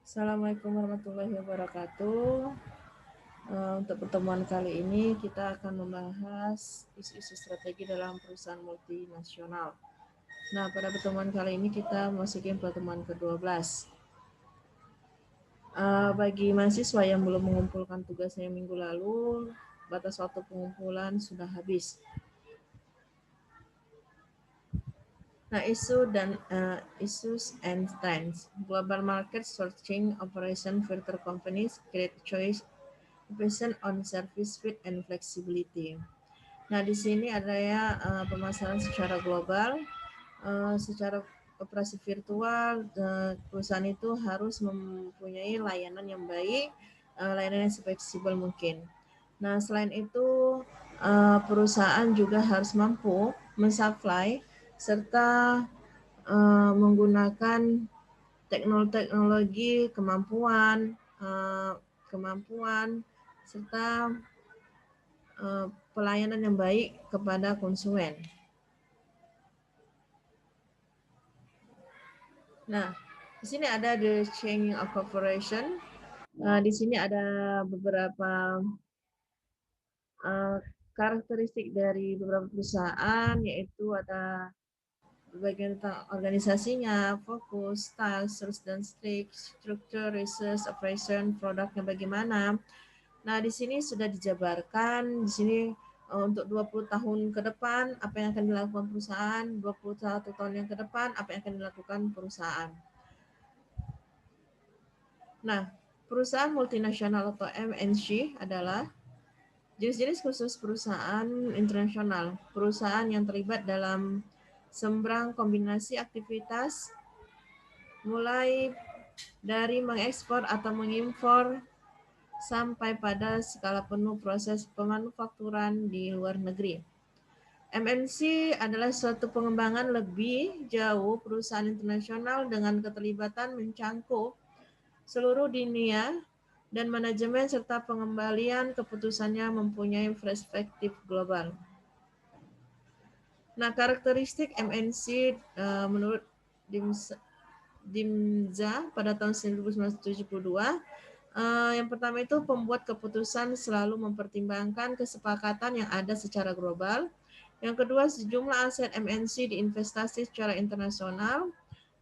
Assalamualaikum warahmatullahi wabarakatuh. Untuk pertemuan kali ini kita akan membahas isu-isu strategi dalam perusahaan multinasional. Nah, pada pertemuan kali ini kita memasuki pertemuan ke-12. Bagi mahasiswa yang belum mengumpulkan tugasnya minggu lalu, batas waktu pengumpulan sudah habis. Nah, issues and trends. Global market searching operation filter companies create choice based on service fit and flexibility. Nah, di sini ada ya pemasaran secara global, secara operasi virtual, perusahaan itu harus mempunyai layanan yang baik, layanan yang fleksibel mungkin. Nah, selain itu perusahaan juga harus mampu mensupply serta menggunakan teknologi kemampuan serta pelayanan yang baik kepada konsumen. Nah, di sini ada the chain of cooperation. Di sini ada beberapa karakteristik dari beberapa perusahaan, yaitu ada bagian tentang organisasinya, fokus, style, search dan struktur, research, operation, produknya bagaimana. Nah, di sini sudah dijabarkan, di sini untuk 20 tahun ke depan, apa yang akan dilakukan perusahaan, 21 tahun yang ke depan, apa yang akan dilakukan perusahaan. Nah, perusahaan multinasional atau MNC adalah jenis-jenis khusus perusahaan internasional, perusahaan yang terlibat dalam sembrang kombinasi aktivitas mulai dari mengekspor atau mengimpor sampai pada skala penuh proses pemanufakturan di luar negeri. MNC adalah suatu pengembangan lebih jauh perusahaan internasional dengan keterlibatan mencangkup seluruh dunia dan manajemen serta pengembalian keputusannya mempunyai perspektif global. Nah, karakteristik MNC menurut Dimza pada tahun 1972, yang pertama itu pembuat keputusan selalu mempertimbangkan kesepakatan yang ada secara global. Yang kedua, sejumlah aset MNC diinvestasi secara internasional.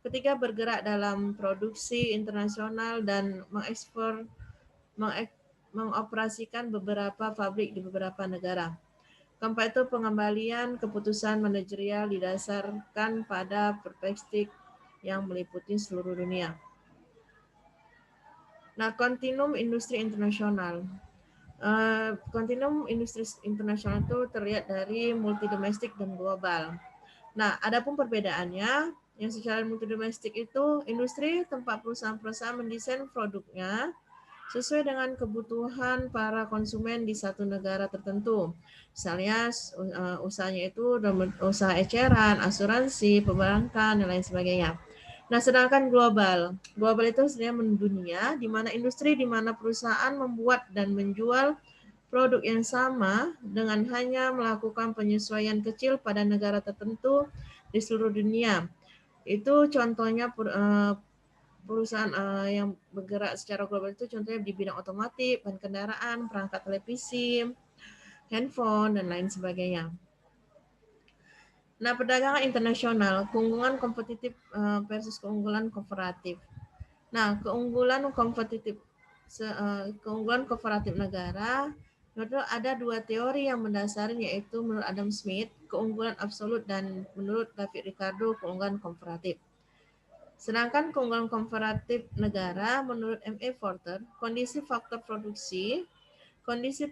Ketiga, bergerak dalam produksi internasional dan mengoperasikan beberapa pabrik di beberapa negara. Keempat itu pengembalian keputusan manajerial didasarkan pada perspektif yang meliputi seluruh dunia. Nah, kontinum industri internasional. Kontinum industri internasional itu terlihat dari multidomestik dan global. Nah, adapun perbedaannya, yang secara multidomestik itu industri tempat perusahaan-perusahaan mendesain produknya sesuai dengan kebutuhan para konsumen di satu negara tertentu. Misalnya usahanya itu usaha eceran, asuransi, perbankan, dan lain sebagainya. Nah, sedangkan global itu sebenarnya mendunia, di mana industri, di mana perusahaan membuat dan menjual produk yang sama dengan hanya melakukan penyesuaian kecil pada negara tertentu di seluruh dunia. Itu contohnya perusahaan yang bergerak secara global itu contohnya di bidang otomotif, bahan kendaraan, perangkat televisi, handphone, dan lain sebagainya. Nah, perdagangan internasional, keunggulan kompetitif versus keunggulan kooperatif. Nah, keunggulan kooperatif negara, menurut ada dua teori yang mendasari, yaitu menurut Adam Smith, keunggulan absolut, dan menurut David Ricardo, keunggulan komparatif. Sedangkan keunggulan komparatif negara, menurut M.A. Porter, kondisi faktor produksi, kondisi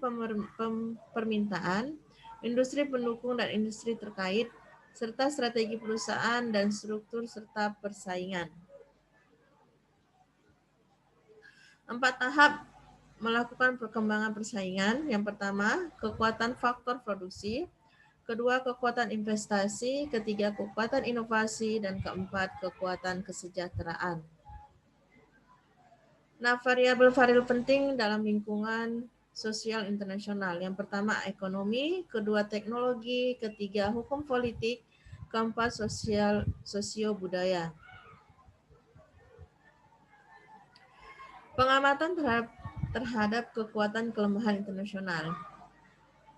permintaan, industri pendukung dan industri terkait, serta strategi perusahaan dan struktur serta persaingan. 4 tahap melakukan perkembangan persaingan. Yang pertama, kekuatan faktor produksi. Kedua, kekuatan investasi. Ketiga, kekuatan inovasi. Dan keempat, kekuatan kesejahteraan. Nah, variabel-variabel penting dalam lingkungan sosial internasional. Yang pertama, ekonomi. Kedua, teknologi. Ketiga, hukum politik. Keempat, sosio-budaya. Pengamatan terhadap kekuatan kelemahan internasional.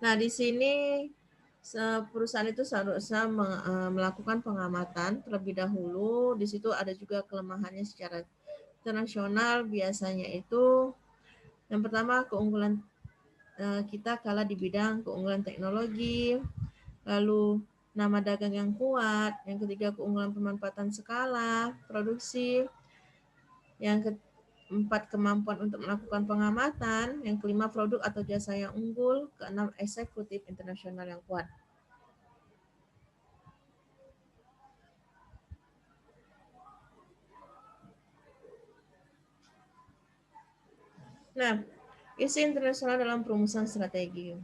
Nah, di sini perusahaan itu seharusnya melakukan pengamatan terlebih dahulu. Di situ ada juga kelemahannya secara internasional. Biasanya itu yang pertama keunggulan kita kalah di bidang keunggulan teknologi, lalu nama dagang yang kuat, yang ketiga keunggulan pemanfaatan skala produksi, yang keempat kemampuan untuk melakukan pengamatan, yang kelima produk atau jasa yang unggul, keenam eksekutif internasional yang kuat. Nah, isi internasional dalam perumusan strategi.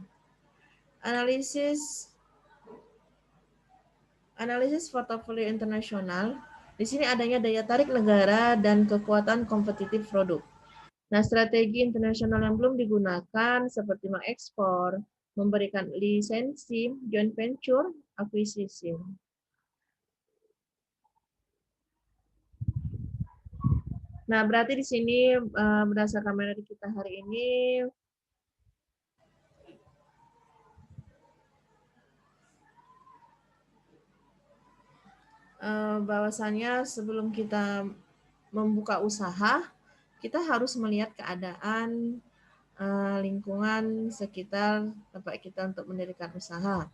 Analisis portofolio internasional. Di sini adanya daya tarik negara dan kekuatan kompetitif produk. Nah, strategi internasional yang belum digunakan seperti mengekspor, memberikan lisensi, joint venture, akuisisi. Nah, berarti di sini berdasarkan materi kita hari ini, bahwasannya sebelum kita membuka usaha, kita harus melihat keadaan lingkungan sekitar tempat kita untuk mendirikan usaha.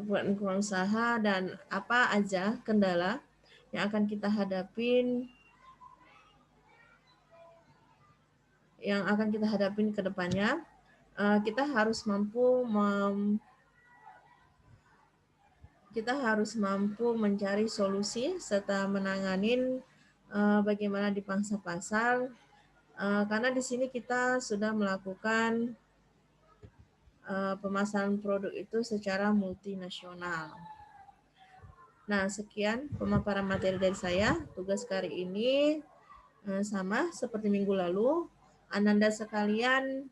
Buat lingkungan usaha dan apa aja kendala yang akan kita hadapin ke depannya. Kita harus mampu mencari solusi serta menanganin bagaimana di pangsa pasar, karena di sini kita sudah melakukan pemasaran produk itu secara multinasional. Nah, sekian pemaparan materi dari saya. Tugas kali ini sama seperti minggu lalu. Ananda sekalian,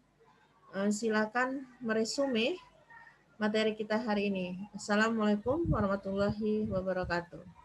silakan meresume materi kita hari ini. Assalamualaikum warahmatullahi wabarakatuh.